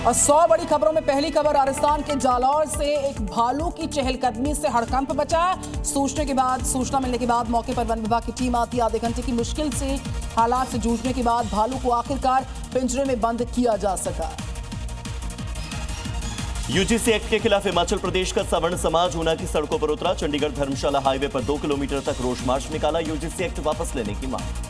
और 100 बड़ी खबरों में पहली खबर राजस्थान के जालौर से एक भालू की चहलकदमी से हड़कंप मचा। सूचना मिलने के बाद मौके पर वन विभाग की टीम आती। आधे घंटे की मुश्किल से हालात से जूझने के बाद भालू को आखिरकार पिंजरे में बंद किया जा सका। यूजीसी एक्ट के खिलाफ हिमाचल प्रदेश का सवर्ण समाज ऊना की सड़कों पर उतरा। चंडीगढ़ धर्मशाला हाईवे पर 2 किलोमीटर तक रोष मार्च निकाला। यूजीसी एक्ट वापस लेने की मांग।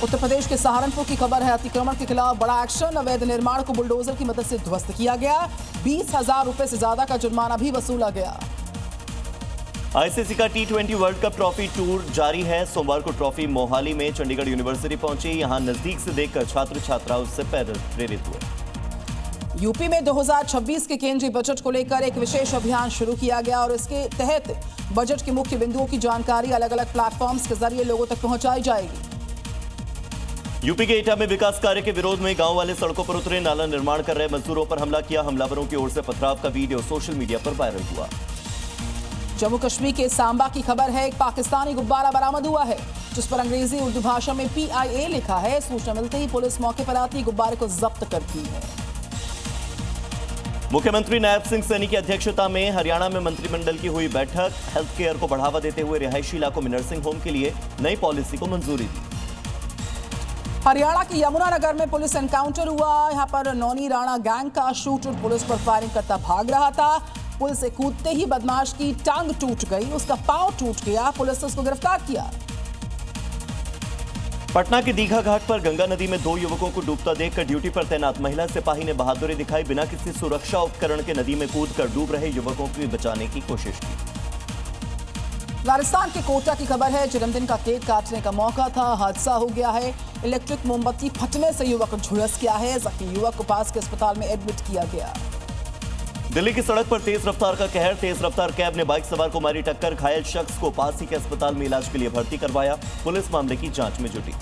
उत्तर प्रदेश के सहारनपुर की खबर है। अतिक्रमण के खिलाफ बड़ा एक्शन। अवैध निर्माण को बुलडोजर की मदद से ध्वस्त किया गया। 20,000 रुपए से ज्यादा का जुर्माना भी वसूला गया। आईसीसी का T20 world cup trophy tour जारी है। सोमवार को ट्रॉफी मोहाली में चंडीगढ़ यूनिवर्सिटी पहुंची। यहां नजदीक से देखकर छात्र छात्राओं से प्रेरित हुए। यूपी में 2026 के केंद्रीय बजट को लेकर एक विशेष अभियान शुरू किया गया और इसके तहत बजट के मुख्य बिंदुओं की जानकारी अलग अलग प्लेटफॉर्म्स के जरिए लोगों तक पहुंचाई जाएगी। यूपी के एटा में विकास कार्य के विरोध में गांव वाले सड़कों पर उतरे। नाला निर्माण कर रहे मजदूरों पर हमला किया। हमलावरों की ओर से पथराव का वीडियो सोशल मीडिया पर वायरल हुआ। जम्मू कश्मीर के सांबा की खबर है। एक पाकिस्तानी गुब्बारा बरामद हुआ है जिस पर अंग्रेजी उर्दू भाषा में PIA लिखा है। सूचना मिलते ही पुलिस मौके पर आती गुब्बारे को जब्त करती है। मुख्यमंत्री नायब सिंह सैनी की अध्यक्षता में हरियाणा में मंत्रिमंडल की हुई बैठक। हेल्थ केयर को बढ़ावा देते हुए रिहायशी इलाकों में नर्सिंग होम के लिए नई पॉलिसी को मंजूरी दी। हरियाणा के यमुनानगर में पुलिस एनकाउंटर हुआ। यहां पर नौनी राणा गैंग का शूटर पुलिस पर फायरिंग करता भाग रहा था। पुलिस से कूदते ही बदमाश की टांग टूट गई, उसका पांव टूट गया। पुलिस ने उसको गिरफ्तार किया। पटना के दीघा घाट पर गंगा नदी में 2 युवकों को डूबता देखकर ड्यूटी पर तैनात महिला सिपाही ने बहादुरी दिखाई। बिना किसी सुरक्षा उपकरण के नदी में कूदकर डूब रहे युवकों को बचाने की कोशिश की। राजस्थान के कोटा की खबर है। जन्मदिन का केक काटने का मौका था, हादसा हो गया है। इलेक्ट्रिक मोमबत्ती फटने से युवक झुलस गया है। जख्मी युवक को पास के अस्पताल में एडमिट किया गया। दिल्ली की सड़क पर तेज रफ्तार का कहर। तेज रफ्तार कैब ने बाइक सवार को मारी टक्कर। घायल शख्स को पास ही के अस्पताल में इलाज के लिए भर्ती करवाया। पुलिस मामले की जांच में जुटी।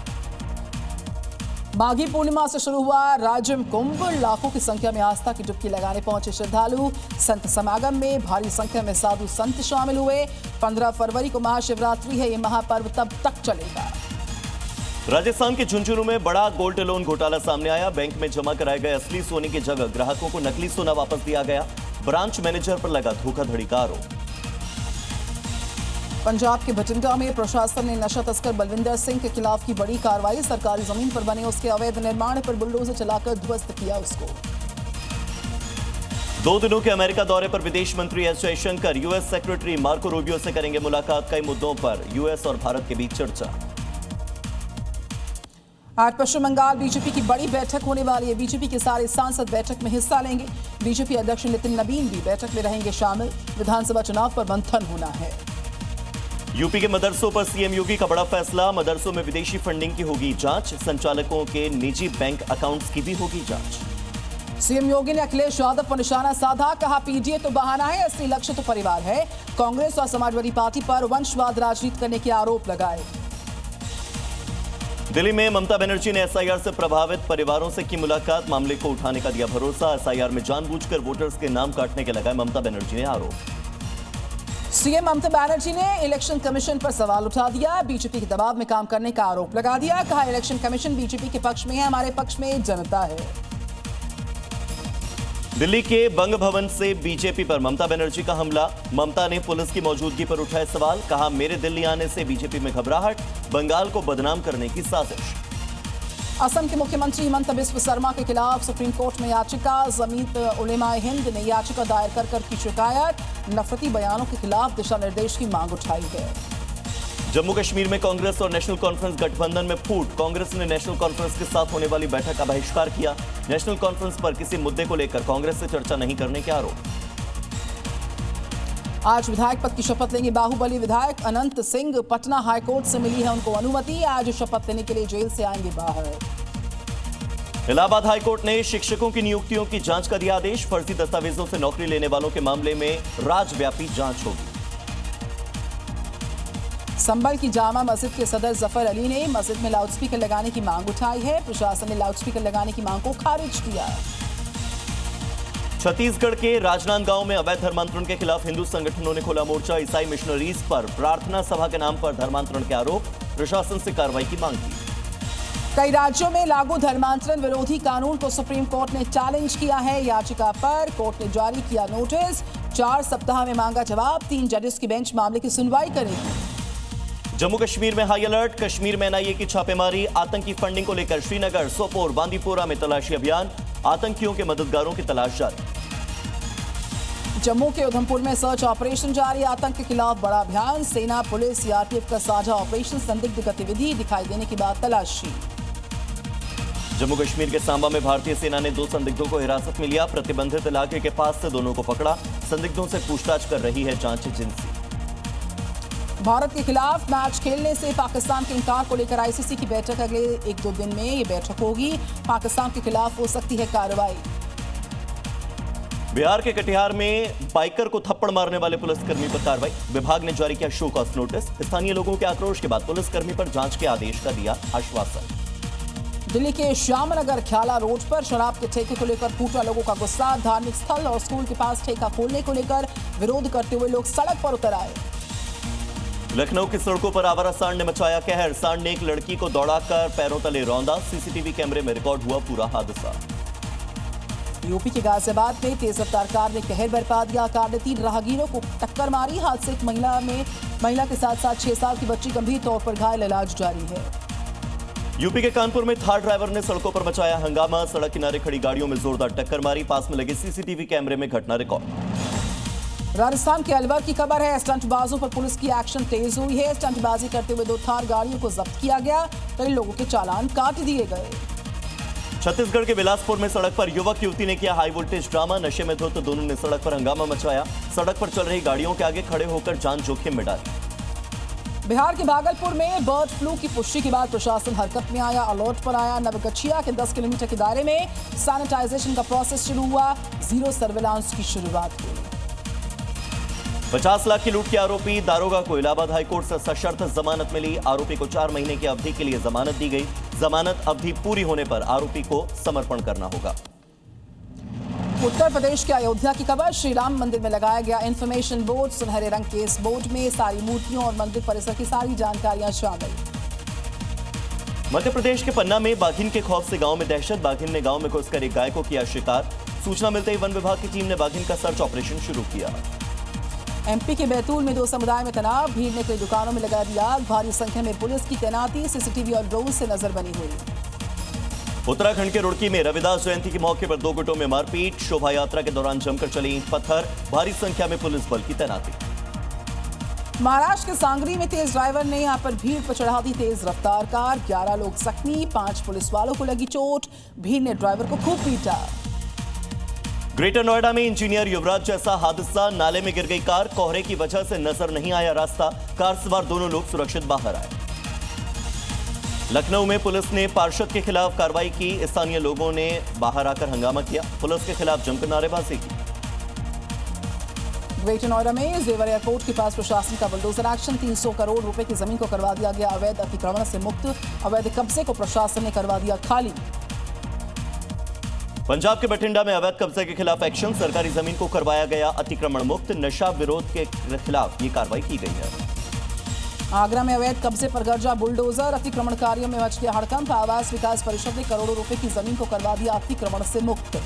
माघी पूर्णिमा से शुरू हुआ राजिम कुंभ। लाखों की संख्या में आस्था की डुबकी लगाने पहुंचे श्रद्धालु। संत समागम में भारी संख्या में साधु संत शामिल हुए। 15 फरवरी को महाशिवरात्रि है। ये महापर्व तब तक चलेगा। राजस्थान के झुंझुनू में बड़ा गोल्ड लोन घोटाला सामने आया। बैंक में जमा कराए गए असली सोने की जगह ग्राहकों को नकली सोना वापस दिया गया। ब्रांच मैनेजर पर लगा धोखाधड़ी का आरोप। पंजाब के भटिंडा में प्रशासन ने नशा तस्कर बलविंदर सिंह के खिलाफ की बड़ी कार्रवाई। सरकारी जमीन पर बने उसके अवैध निर्माण पर बुलडोजर चलाकर ध्वस्त किया उसको। 2 दिनों के अमेरिका दौरे पर विदेश मंत्री S Jaishankar US secretary Marco Rubio से करेंगे मुलाकात। कई मुद्दों पर यूएस और भारत के बीच चर्चा। आज पश्चिम बंगाल बीजेपी की बड़ी बैठक होने वाली है। बीजेपी के सारे सांसद बैठक में हिस्सा लेंगे। बीजेपी अध्यक्ष नितिन नवीन भी बैठक में रहेंगे शामिल। विधानसभा चुनाव पर मंथन होना है। यूपी के मदरसों पर सीएम योगी का बड़ा फैसला। मदरसों में विदेशी फंडिंग की होगी जांच। संचालकों के निजी बैंक अकाउंट्स की भी होगी जांच। सीएम योगी ने अखिलेश यादव पर निशाना साधा। कहा पीडीए तो बहाना है, असली लक्ष्य तो परिवार है। कांग्रेस और समाजवादी पार्टी पर वंशवाद राजनीति करने के आरोप लगाए। दिल्ली में ममता बनर्जी ने एसआईआर से प्रभावित परिवारों से की मुलाकात। मामले को उठाने का दिया भरोसा। एसआईआर में जानबूझकर वोटर्स के नाम काटने के लगाए ममता बनर्जी ने आरोप। सीएम ममता बनर्जी ने इलेक्शन कमीशन पर सवाल उठा दिया। बीजेपी के दबाव में काम करने का आरोप लगा दिया। कहा इलेक्शन कमीशन बीजेपी के पक्ष में है, हमारे पक्ष में जनता है। दिल्ली के बंग भवन से बीजेपी पर ममता बनर्जी का हमला। ममता ने पुलिस की मौजूदगी पर उठाए सवाल। कहा मेरे दिल्ली आने से बीजेपी में घबराहट, बंगाल को बदनाम करने की साजिश। असम के मुख्यमंत्री हिमंता बिस्वा शर्मा के खिलाफ सुप्रीम कोर्ट में याचिका। जमीयत उलेमाए हिंद ने याचिका दायर कर की शिकायत। नफरती बयानों के खिलाफ दिशा निर्देश की मांग उठाई है। जम्मू कश्मीर में कांग्रेस और नेशनल कॉन्फ्रेंस गठबंधन में फूट। कांग्रेस ने नेशनल कॉन्फ्रेंस के साथ होने वाली बैठक का बहिष्कार किया। नेशनल कॉन्फ्रेंस पर किसी मुद्दे को लेकर कांग्रेस से चर्चा नहीं करने के आरोप। आज विधायक पद की शपथ लेंगे बाहुबली विधायक अनंत सिंह। पटना हाईकोर्ट से मिली है उनको अनुमति। आज शपथ लेने के लिए जेल से आएंगे बाहर। इलाहाबाद हाईकोर्ट ने शिक्षकों की नियुक्तियों की जांच का दिया आदेश। फर्जी दस्तावेजों से नौकरी लेने वालों के मामले में राज्यव्यापी जांच होगी। संभल की जामा मस्जिद के सदर जफर अली ने मस्जिद में लाउडस्पीकर लगाने की मांग उठाई है। प्रशासन ने लाउडस्पीकर लगाने की मांग को खारिज किया। छत्तीसगढ़ के राजनांदगांव में अवैध धर्मांतरण के खिलाफ हिंदू संगठनों ने खोला मोर्चा। ईसाई मिशनरीज पर प्रार्थना सभा के नाम पर धर्मांतरण के आरोप। प्रशासन से कार्रवाई की मांग की। कई राज्यों में लागू धर्मांतरण विरोधी कानून को सुप्रीम कोर्ट ने चैलेंज किया है। याचिका पर कोर्ट ने जारी किया नोटिस। 4 सप्ताह में मांगा जवाब। 3 जजेस की बेंच मामले की सुनवाई करेगी। जम्मू कश्मीर में हाई अलर्ट। कश्मीर में एनआईए की छापेमारी। आतंकी फंडिंग को लेकर श्रीनगर, सोपोर, बांदीपोरा में तलाशी अभियान। आतंकियों के मददगारों की तलाश जारी। जम्मू के उधमपुर में सर्च ऑपरेशन जारी। आतंक के खिलाफ बड़ा अभियान। सेना, पुलिस, सीआरपीएफ का साझा ऑपरेशन। संदिग्ध गतिविधि दिखाई देने के बाद तलाशी। जम्मू कश्मीर के सांबा में भारतीय सेना ने 2 संदिग्धों को हिरासत में लिया। प्रतिबंधित इलाके के पास से दोनों को पकड़ा। संदिग्धों से पूछताछ कर रही है जांच एजेंसी। भारत के खिलाफ मैच खेलने से पाकिस्तान के इंकार को लेकर आईसीसी की बैठक अगले 1-2 दिन में ये बैठक होगी। पाकिस्तान के खिलाफ हो सकती है कार्रवाई। बिहार के कटिहार में बाइकर को थप्पड़ मारने वाले पुलिसकर्मी पर कार्रवाई। विभाग ने जारी किया शो कॉज नोटिस। स्थानीय लोगों के आक्रोश के बाद पुलिसकर्मी पर जांच के आदेश का दिया आश्वासन। दिल्ली के श्यामनगर ख्याला रोड पर शराब के ठेके को लेकर फूटा लोगों का गुस्सा। धार्मिक स्थल और स्कूल के पास ठेका खोलने को लेकर विरोध करते हुए लोग सड़क पर उतर आए। लखनऊ की सड़कों पर आवारा सांड ने मचाया कहर। सांड ने एक लड़की को दौड़ाकर पैरों तले रौंदा। सीसीटीवी कैमरे में रिकॉर्ड हुआ पूरा हादसा। यूपी के गाजियाबाद में तेज रफ्तार कार ने कहर बरपा दिया। कार ने 3 राहगीरों को टक्कर मारी। हादसे एक महिला के साथ 6 साल की बच्ची गंभीर तौर पर घायल, इलाज जारी है। यूपी के कानपुर में थार ड्राइवर ने सड़कों पर मचाया हंगामा। सड़क किनारे खड़ी गाड़ियों में जोरदार टक्कर मारी। पास में लगे सीसीटीवी कैमरे में घटना रिकॉर्ड। राजस्थान के अलवर की खबर है। स्टंटबाजों पर पुलिस की एक्शन तेज हुई है। स्टंटबाजी करते हुए 2 थार गाड़ियों को जब्त किया गया। कई लोगों के चालान काट दिए गए। छत्तीसगढ़ के बिलासपुर में सड़क पर युवक युवती ने किया हाई वोल्टेज ड्रामा। नशे में धुत दोनों ने सड़क पर हंगामा मचाया। सड़क पर चल रही गाड़ियों के आगे खड़े होकर जान जोखिम में डाली। बिहार के भागलपुर में बर्ड फ्लू की पुष्टि के बाद प्रशासन हरकत में आया, अलर्ट पर आया। नवगछिया के 10 किलोमीटर के दायरे में सैनिटाइजेशन का प्रोसेस शुरू हुआ। जीरो सर्विलांस की शुरुआत हुई। 50 लाख की लूट के आरोपी दारोगा को इलाहाबाद हाईकोर्ट से सशर्त जमानत मिली। आरोपी को 4 महीने की अवधि के लिए जमानत दी गई। जमानत अवधि पूरी होने पर आरोपी को समर्पण करना होगा। उत्तर प्रदेश के अयोध्या की खबर। श्री राम मंदिर में लगाया गया इंफॉर्मेशन बोर्ड। सुनहरे रंग के इस बोर्ड में सारी मूर्तियों और मंदिर परिसर की सारी जानकारियां शामिल। मध्य प्रदेश के पन्ना में बाघिन के खौफ से गांव में दहशत। बाघिन ने गांव में घुसकर एक गाय को किया शिकार। सूचना मिलते ही वन विभाग की टीम ने बाघिन का सर्च ऑपरेशन शुरू किया। एमपी के बैतूल में 2 समुदाय में तनाव। भीड़ ने कई दुकानों में लगा दी आग। भारी संख्या में पुलिस की तैनाती। सीसीटीवी और ड्रोन से नजर बनी हुई। उत्तराखंड के रुड़की में रविदास जयंती के मौके पर 2 गुटों में मारपीट। शोभा यात्रा के दौरान जमकर चले ईंट पत्थर। भारी संख्या में पुलिस बल की तैनाती। महाराष्ट्र के सांगली में तेज ड्राइवर ने यहां पर भीड़ पर चढ़ा दी तेज रफ्तार कार। 11 लोग जख्मी, 5 पुलिस वालों को लगी चोट। भीड़ ने ड्राइवर को खूब पीटा। ग्रेटर नोएडा में इंजीनियर युवराज जैसा हादसा। नाले में गिर गई कार। कोहरे की वजह से नजर नहीं आया रास्ता। कार सवार दोनों लोग सुरक्षित बाहर आए। लखनऊ में पुलिस ने पार्षद के खिलाफ कार्रवाई की। स्थानीय लोगों ने बाहर आकर हंगामा किया। पुलिस के खिलाफ जमकर नारेबाजी की। ग्रेटर नोएडा में जेवर एयरपोर्ट के पास प्रशासन का बुलडोजर एक्शन। 300 करोड़ रुपए की जमीन को करवा दिया गया अवैध अतिक्रमण से मुक्त। अवैध कब्जे को प्रशासन ने करवा दिया खाली। पंजाब के बठिंडा में अवैध कब्जे के खिलाफ एक्शन। सरकारी जमीन को करवाया गया अतिक्रमण मुक्त। नशा विरोध के खिलाफ ये कार्रवाई की गई है। आगरा में अवैध कब्जे पर गर्जा बुलडोजर। अतिक्रमणकारियों में मच गया हड़कंप। आवास विकास परिषद ने करोड़ों रुपए की जमीन को करवा दिया अतिक्रमण से मुक्त।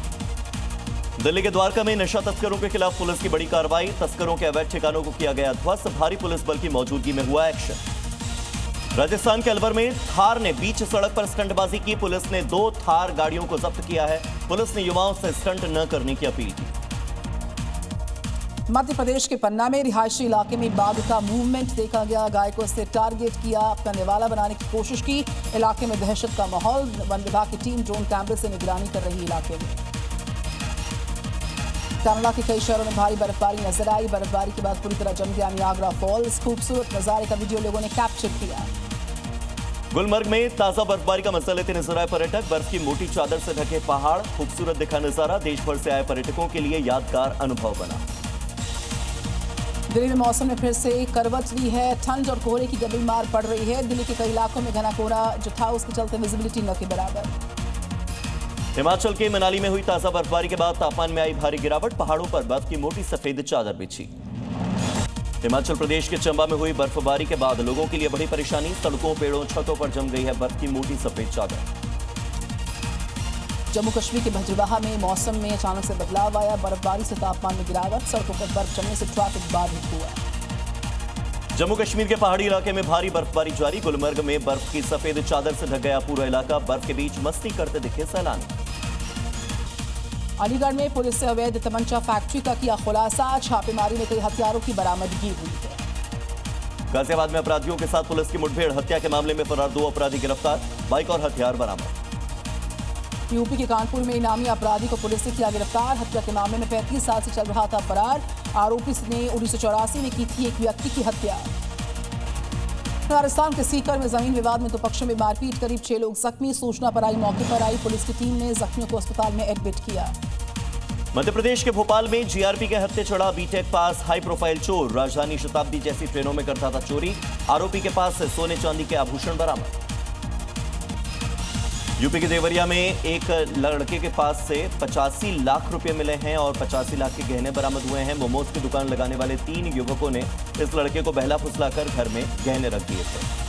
दिल्ली के द्वारका में नशा तस्करों के खिलाफ पुलिस की बड़ी कार्रवाई। तस्करों के अवैध ठिकानों को किया गया ध्वस्त। भारी पुलिस बल की मौजूदगी में हुआ एक्शन। राजस्थान के अलवर में थार ने बीच सड़क पर स्टंटबाजी की। पुलिस ने 2 थार गाड़ियों को जब्त किया है। पुलिस ने युवाओं से स्टंट न करने की अपील की। मध्य प्रदेश के पन्ना में रिहायशी इलाके में बाघ का मूवमेंट देखा गया। गाय को इससे टारगेट किया, अपना निवाला बनाने की कोशिश की। इलाके में दहशत का माहौल। वन विभाग की टीम ड्रोन कैमरे से निगरानी कर रही इलाके में। कनाडा के कई शहरों में भारी बर्फबारी नजर आई। बर्फबारी के बाद पूरी तरह जम गया नियाग्रा फॉल्स। खूबसूरत नजारे का वीडियो लोगों ने कैप्चर किया। गुलमर्ग में ताजा बर्फबारी का मजा लेते नजर आए पर्यटक। बर्फ की मोटी चादर से ढके पहाड़। खूबसूरत दिखा नजारा। देश भर से आए पर्यटकों के लिए यादगार अनुभव बना। दिल्ली में मौसम ने फिर से करवट ली है। ठंड और कोहरे की डबल मार पड़ रही है। दिल्ली के कई इलाकों में घना कोहरा जो था उसके चलते विजिबिलिटी न के बराबर। हिमाचल के मनाली में हुई ताजा बर्फबारी के बाद तापमान में आई भारी गिरावट। पहाड़ों पर बर्फ की मोटी सफेद चादर बिछी। हिमाचल प्रदेश के चंबा में हुई बर्फबारी के बाद लोगों के लिए बड़ी परेशानी। सड़कों, पेड़ों, छतों पर जम गई है बर्फ की मोटी सफेद चादर। जम्मू कश्मीर के भद्रवाह में मौसम में अचानक से बदलाव आया। बर्फबारी से तापमान में गिरावट, सड़कों पर बर्फ जमने से ट्रैफिक बाधित हुआ। जम्मू कश्मीर के पहाड़ी इलाके में भारी बर्फबारी जारी। गुलमर्ग में बर्फ की सफेद चादर से ढक गया पूरा इलाका। बर्फ के बीच मस्ती करते दिखे सैलानी। अलीगढ़ में पुलिस से अवैध तमंचा फैक्ट्री का किया खुलासा। छापेमारी में कई हथियारों की बरामदगी हुई है। गाजियाबाद में अपराधियों के साथ पुलिस की मुठभेड़। हत्या के मामले में फरार 2 अपराधी गिरफ्तार। बाइक और हथियार बरामद। यूपी के कानपुर में इनामी अपराधी को पुलिस ने किया गिरफ्तार। हत्या के मामले में 35 साल से चल रहा था फरार। आरोपी ने 1984 में की थी एक व्यक्ति की हत्या। राजस्थान के सीकर में जमीन विवाद में 2 पक्षों में मारपीट। करीब 6 लोग जख्मी। सूचना पर आई मौके पर आई पुलिस की टीम ने जख्मियों को अस्पताल में एडमिट किया। मध्य प्रदेश के भोपाल में जीआरपी के हत्थे चढ़ा बीटेक पास हाई प्रोफाइल चोर। राजधानी शताब्दी जैसी ट्रेनों में करता था चोरी। आरोपी के पास से सोने चांदी के आभूषण बरामद। यूपी के देवरिया में एक लड़के के पास से 85 लाख रुपए मिले हैं और 85 लाख के गहने बरामद हुए हैं। मोमोज की दुकान लगाने वाले 3 युवकों ने इस लड़के को बहला फुसलाकर घर में गहने रख दिए थे।